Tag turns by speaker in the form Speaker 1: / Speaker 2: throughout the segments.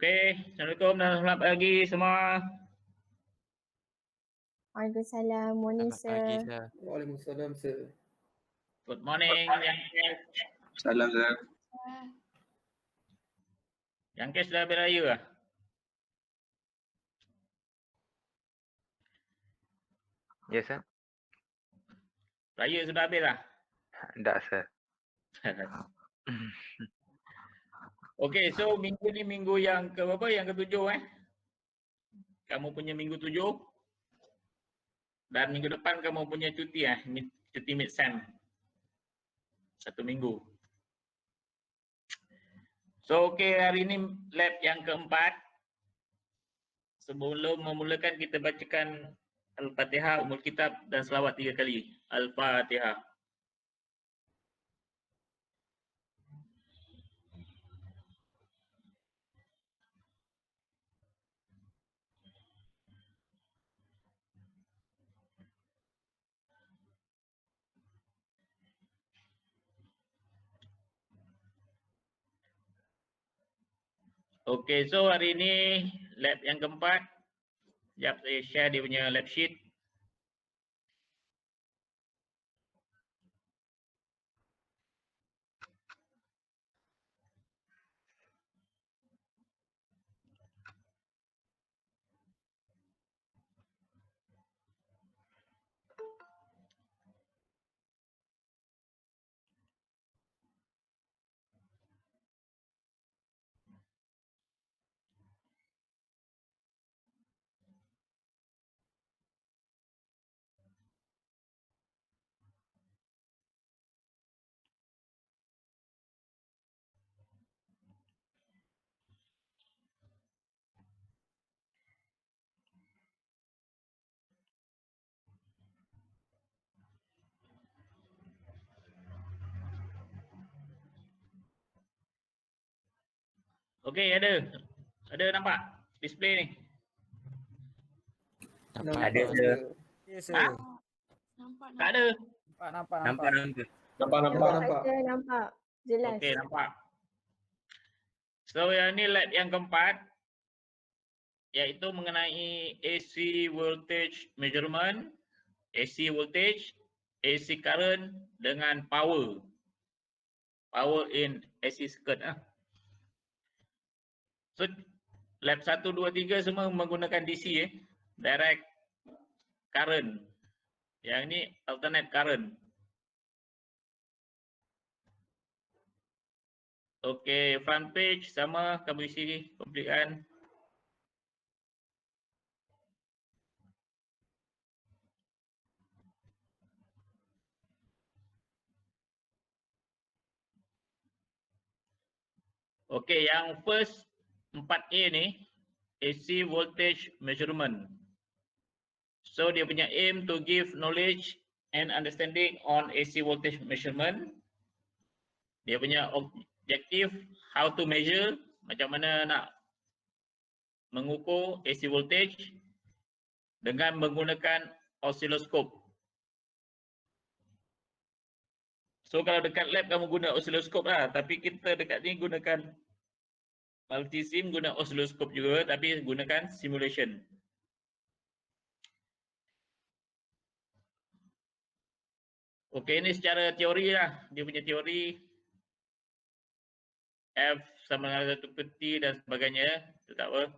Speaker 1: Okey, Assalamualaikum dan selamat pagi semua.
Speaker 2: Waalaikumsalam. Morning,
Speaker 3: Selamat pagi,
Speaker 2: sir.
Speaker 3: sir.
Speaker 4: Waalaikumsalam, sir.
Speaker 1: Good morning
Speaker 5: Salam, sir.
Speaker 1: Yang kes dah habis raya lah.
Speaker 3: Ya, sir.
Speaker 1: Raya sudah habis lah.
Speaker 3: Tak, sir.
Speaker 1: Okey, so minggu ni minggu yang ke berapa? Yang ke-7 Kamu punya minggu 7. Dan minggu depan kamu punya cuti cuti mid-sem. 1 minggu. So okey, hari ni lab yang keempat. Sebelum memulakan kita bacakan Al-Fatihah, Ummul Kitab dan selawat 3 kali. Al-Fatihah. Okey, so hari ni lab yang keempat. Sekejap saya share dia punya lab sheet. Okey, ada nampak display ni?
Speaker 3: Nampak.
Speaker 5: Ada, sir.
Speaker 4: Ya,
Speaker 1: Ha? Tak ada.
Speaker 4: Nampak.
Speaker 5: Nampak.
Speaker 2: Saya nampak. Jelas.
Speaker 1: Okey, nampak. So yang ni lab yang keempat, iaitu mengenai AC voltage measurement, AC voltage, AC current dengan power. Power in AC circuit So lab 1, 2, 3 semua menggunakan DC direct current. Yang ni alternate current. Okey, front page sama, kamu isi complete kan. Okey, yang first 4A ni AC voltage measurement. So dia punya aim to give knowledge and understanding on AC voltage measurement. Dia punya objektif how to measure, macam mana nak mengukur AC voltage dengan menggunakan oscilloscope. So kalau dekat lab kamu guna oscilloscope lah, tapi kita dekat ni gunakan multisim, guna oscilloscope juga tapi gunakan simulation. Okey, ini secara teori lah, dia punya teori F sama dengan 1 per T dan sebagainya, itu tak apa.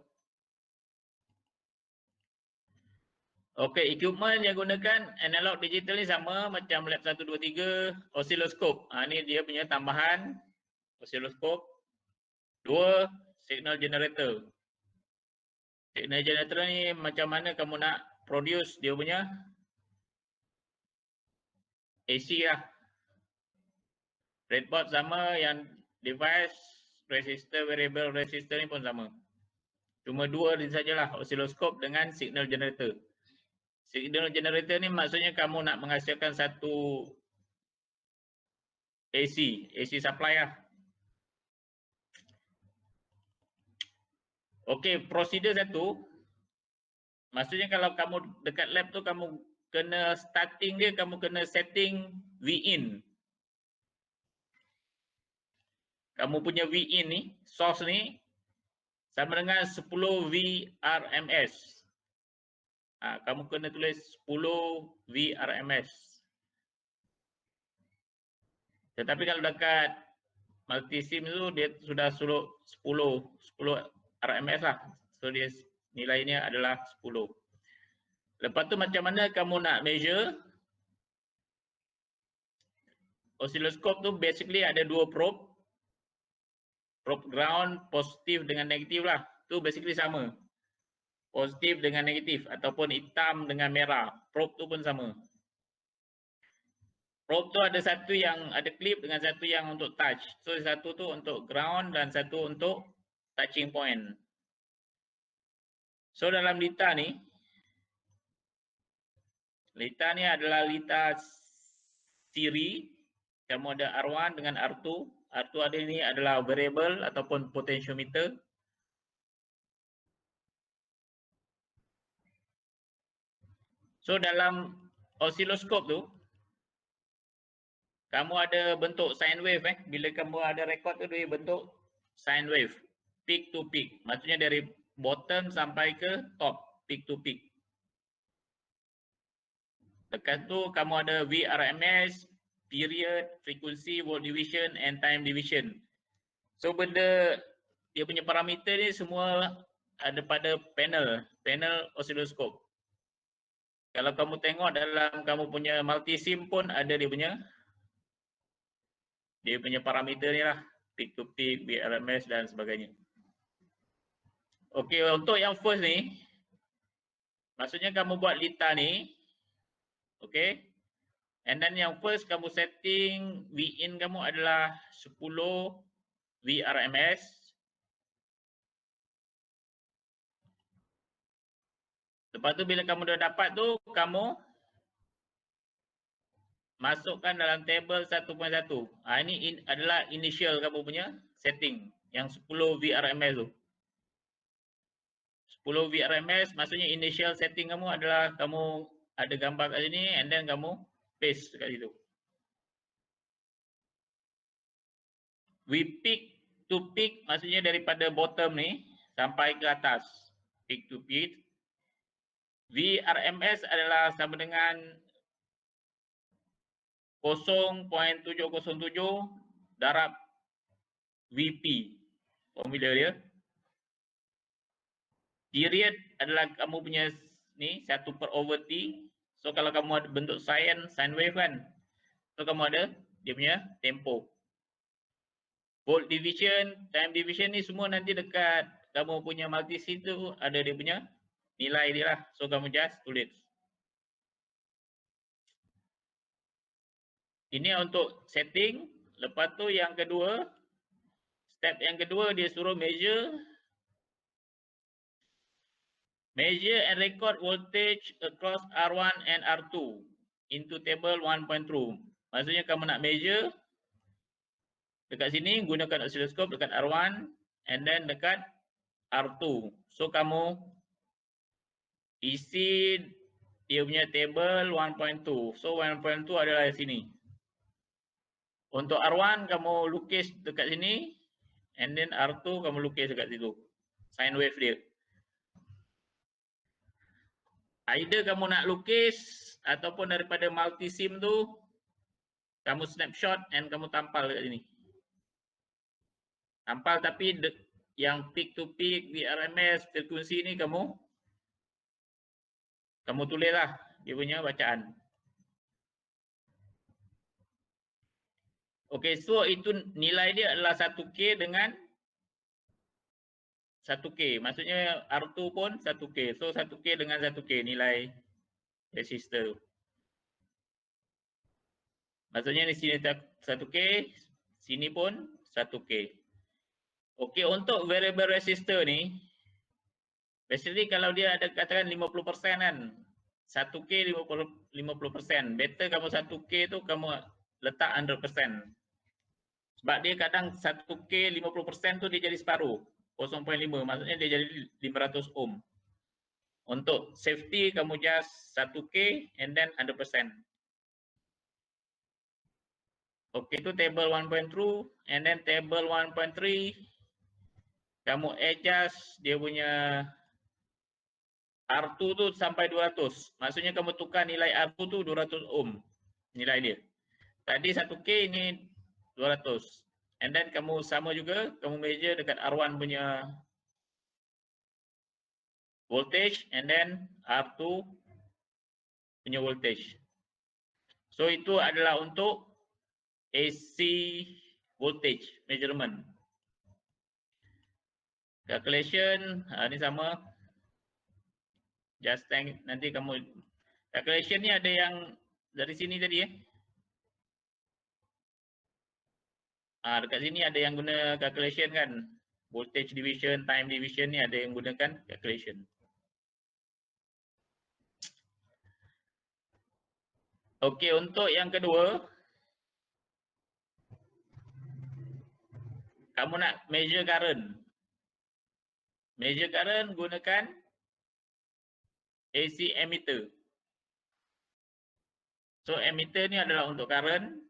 Speaker 1: Okey, equipment yang gunakan analog digital ni sama macam lab 1, 2, 3, oscilloscope. Ni dia punya tambahan oscilloscope. 2, signal generator. Signal generator ni macam mana kamu nak produce dia punya AC lah. Breadboard sama, yang device, resistor, variable resistor ni pun sama. Cuma 2 ni sajalah, oscilloscope dengan signal generator. Signal generator ni maksudnya kamu nak menghasilkan satu AC supply lah. Okey, prosedur satu. Maksudnya kalau kamu dekat lab tu kamu kena starting dia, kamu kena setting V-in. Kamu punya V-in ni, source ni, sama dengan 10 VRMS. Kamu kena tulis 10 VRMS. Tetapi kalau dekat multisim itu dia sudah suruh 10 RMS lah. So dia nilainya adalah 10. Lepas tu macam mana kamu nak measure? Oscilloscope tu basically ada dua probe. Probe ground positif dengan negatif lah. Tu basically sama. Positif dengan negatif ataupun hitam dengan merah. Probe tu pun sama. Probe tu ada satu yang ada clip dengan satu yang untuk touch. So satu tu untuk ground dan satu untuk touching point. So dalam lita ni adalah lita siri. Kamu ada R1 dengan R2. R2 ada ini adalah variable ataupun potentiometer. So dalam oscilloscope tu kamu ada bentuk sine wave Bila kamu ada record tu dia bentuk sine wave, peak to peak. Maksudnya dari bottom sampai ke top, peak to peak. Lepas tu kamu ada VRMS, period, frequency, volt division and time division. So benda dia punya parameter ni semua ada pada panel oscilloscope. Kalau kamu tengok dalam kamu punya multisim pun ada dia punya parameter ni lah, peak to peak, VRMS dan sebagainya. Okey, untuk yang first ni, maksudnya kamu buat lita ni, okey. And then yang first kamu setting V in kamu adalah 10 VRMS. Lepas tu bila kamu dah dapat tu, kamu masukkan dalam table 1.1. Ini adalah initial kamu punya setting yang 10 VRMS tu. 10 VRMS maksudnya initial setting kamu adalah kamu ada gambar kat sini and then kamu paste kat situ. We peak to peak maksudnya daripada bottom ni sampai ke atas. Peak to peak. VRMS adalah sama dengan 0.707 darab VP. Formula dia. Period adalah kamu punya ni 1/T. So kalau kamu ada bentuk sine wave kan. So kamu ada dia punya tempo. Volt division, time division ni semua nanti dekat kamu punya multisim tu ada dia punya nilai dia lah. So kamu just tulis. Ini untuk setting. Lepas tu yang kedua, step yang kedua dia suruh measure and record voltage across R1 and R2 into table 1.2. Maksudnya kamu nak measure dekat sini gunakan oscilloscope dekat R1 and then dekat R2. So kamu isi dia punya table 1.2. So 1.2 adalah di sini. Untuk R1 kamu lukis dekat sini and then R2 kamu lukis dekat situ. Sine wave dia. Either kamu nak lukis ataupun daripada multisim tu kamu snapshot and kamu tampal dekat sini. Tampal tapi yang peak to peak, VRMS, frekuensi ni kamu tulislah dia punya bacaan. Okey, so itu nilai dia adalah 1K dengan 1K. Maksudnya R2 pun 1K. So 1K dengan 1K nilai resistor. Maksudnya di sini 1K, sini pun 1K. Okey, untuk variable resistor ni, basically kalau dia ada katakan 50% kan, 1K 50%. Better kamu 1K tu kamu letak 100%. Sebab dia kadang 1K 50% tu dia jadi separuh. 0.5 maksudnya dia jadi 500 ohm. Untuk safety kamu just 1K and then 100%. Okey, itu table 1.2 and then table 1.3 kamu adjust dia punya R2 tu sampai 200. Maksudnya kamu tukar nilai R2 tu 200 ohm nilai dia. Tadi 1K ini 200. And then kamu sama juga, kamu measure dekat R1 punya voltage and then R2 punya voltage. So itu adalah untuk AC voltage measurement. Calculation ni sama. Just nanti kamu calculation ni ada yang dari sini tadi dekat sini ada yang guna calculation kan. Voltage division, time division ni ada yang gunakan calculation. Okey, untuk yang kedua, kamu nak measure current. Measure current gunakan AC ammeter. So ammeter ni adalah untuk current.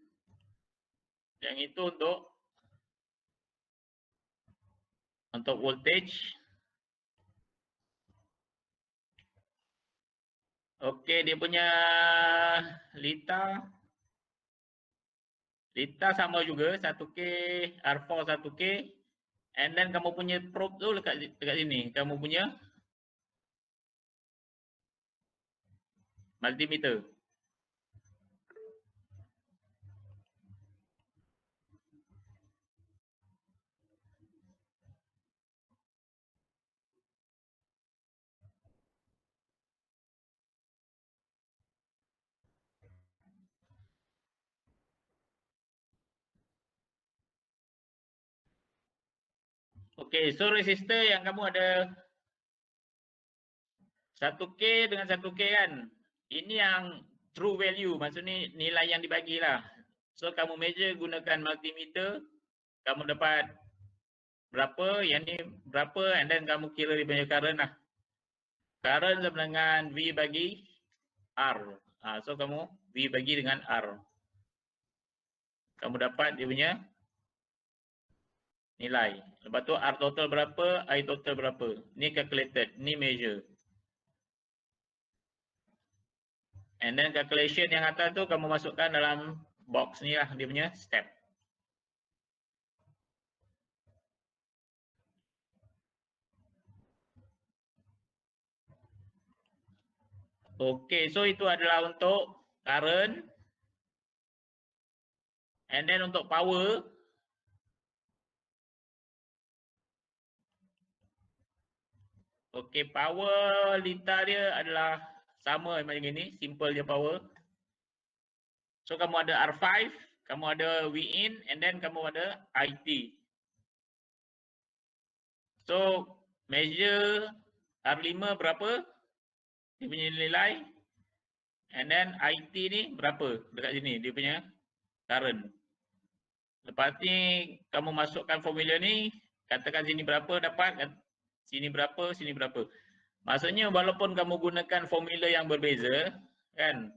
Speaker 1: Yang itu untuk voltage. Okey, dia punya lita sama juga 1K, R4 1K. And then kamu punya probe tu dekat sini. Kamu punya multimeter. Okey, so resistor yang kamu ada 1K dengan 1K kan. Ini yang true value, maksudnya nilai yang dibagilah. So kamu measure gunakan multimeter, kamu dapat berapa, yang ni berapa, and then kamu kira dia punya current lah. Current sama dengan V bagi R. So kamu V bagi dengan R. Kamu dapat dia punya nilai. Lepas tu R total berapa, I total berapa. Ni calculated, ni measure. And then calculation yang atas tu kamu masukkan dalam box ni lah dia punya step. Okay, so itu adalah untuk current. And then untuk power. Okay, power lita dia adalah sama macam ini, simple je power. So kamu ada R5, kamu ada V in, and then kamu ada IT. So measure R5 berapa? Dia punya nilai. And then IT ni berapa? Dekat sini dia punya current. Lepas ni kamu masukkan formula ni, katakan sini berapa dapat, sini berapa, sini berapa. Maksudnya walaupun kamu gunakan formula yang berbeza, kan?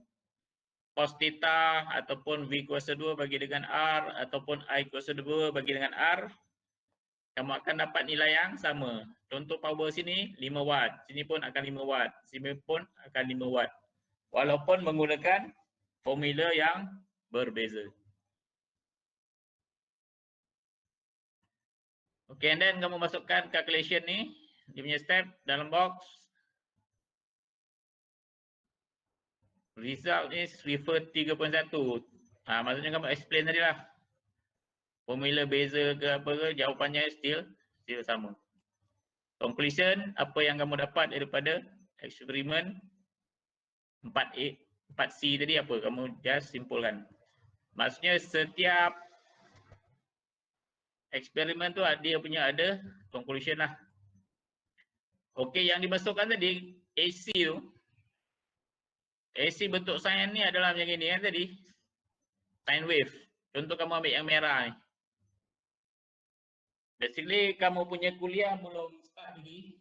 Speaker 1: Cos theta ataupun V kuasa 2 bagi dengan R ataupun I kuasa 2 bagi dengan R, kamu akan dapat nilai yang sama. Contoh power sini 5 watt, sini pun akan 5 watt, sini pun akan 5 watt. Walaupun menggunakan formula yang berbeza. Okay, and then kamu masukkan calculation ni, dia punya step dalam box. Result is refer 3.1. Maksudnya kamu explain tadi lah. Formula beza ke apa ke, jawapannya still sama. Conclusion, apa yang kamu dapat daripada eksperimen 4A, 4C tadi apa? Kamu just simpulkan. Maksudnya setiap eksperimen tu dia punya ada conclusion lah. Okey, yang dimasukkan tadi AC tu. AC bentuk sine ni adalah macam ni kan tadi. Sine wave. Contoh kamu ambil yang merah ni. Basically kamu punya kuliah belum start lagi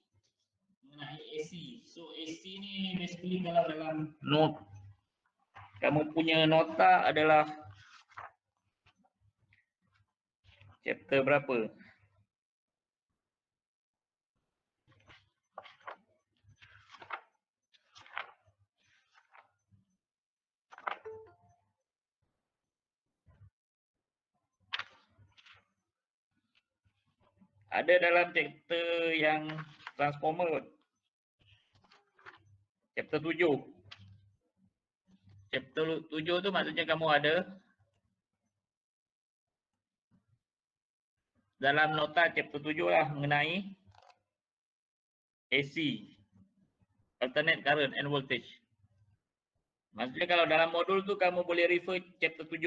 Speaker 1: mengenai AC. So AC ni basically kalau dalam note kamu punya nota adalah chapter berapa? Ada dalam chapter yang transformer. Chapter 7. Chapter 7 tu maksudnya kamu ada dalam nota chapter 7 lah mengenai AC, alternate current and voltage. Maksudnya kalau dalam modul tu kamu boleh refer chapter 7.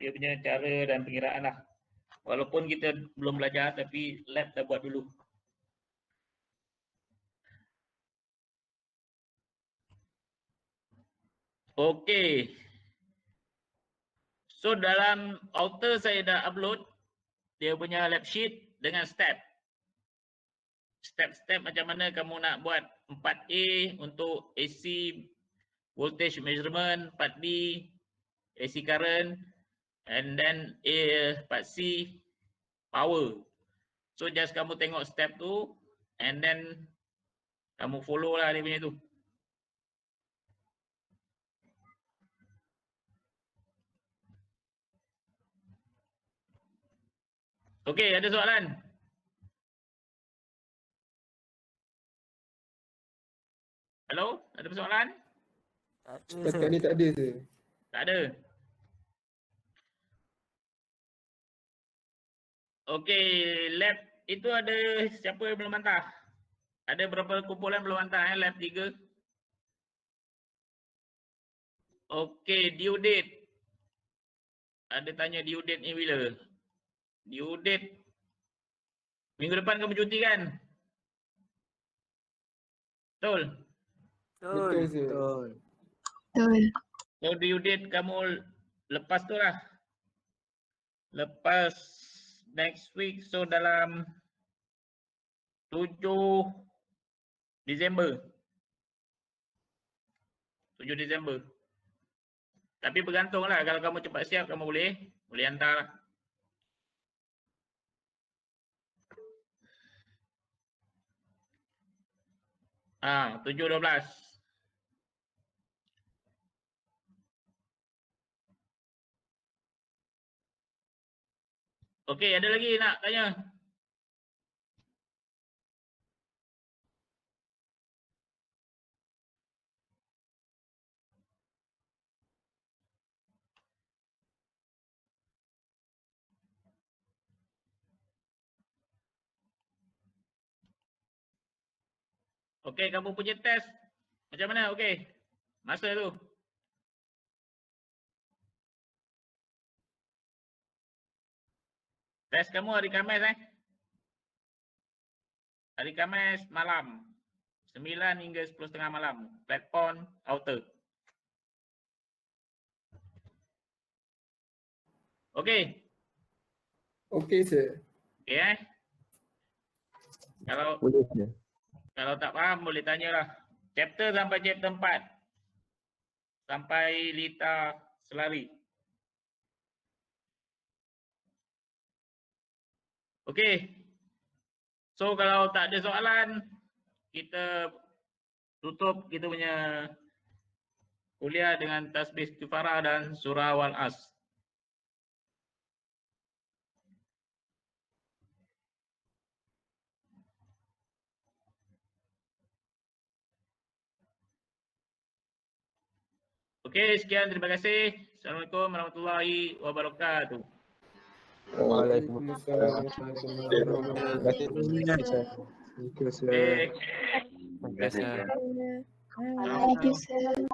Speaker 1: Dia punya cara dan pengiraan lah. Walaupun kita belum belajar tapi lab dah buat dulu. Okey. So dalam Alter saya dah upload dia punya lab sheet dengan step. Step-step macam mana kamu nak buat 4A untuk AC voltage measurement, 4B AC current, and then 4C power. So just kamu tengok step tu and then kamu follow lah dia punya tu. Okey, ada soalan? Hello, ada persoalan?
Speaker 5: Setakat ni tak ada je.
Speaker 1: Tak ada. Okey, lab itu ada siapa yang belum hantar? Ada berapa kumpulan belum hantar lab 3? Okey, due date. Ada tanya due date ni bila? Due date minggu depan kamu cuti kan? Betul?
Speaker 5: Betul je.
Speaker 2: Betul.
Speaker 1: So due date kamu lepas tu lah. Lepas next week, so dalam 7 Disember. 7 Disember. Tapi bergantung lah, kalau kamu cepat siap kamu boleh hantar lah. Ah, 7/12. Okey, ada lagi nak tanya? Okey, kamu punya test macam mana? Okey. Masa tu. Test kamu hari Khamis Hari Khamis malam. 9 hingga 10.30 malam. Platform Outer. Okey.
Speaker 5: Okey sir.
Speaker 1: Okey Kalau
Speaker 3: Boleh je.
Speaker 1: Kalau tak faham boleh tanyalah. Chapter sampai chapter 4. Sampai Lita Selari. Okey. So kalau tak ada soalan, kita tutup kita punya kuliah dengan tasbih istighfarah dan surah Wal-As. Okey, sekian, terima kasih. Assalamualaikum warahmatullahi wabarakatuh.
Speaker 5: Waalaikumsalam warahmatullahi wabarakatuh.
Speaker 1: Okey.
Speaker 3: Terima kasih.
Speaker 2: Thank you, sir.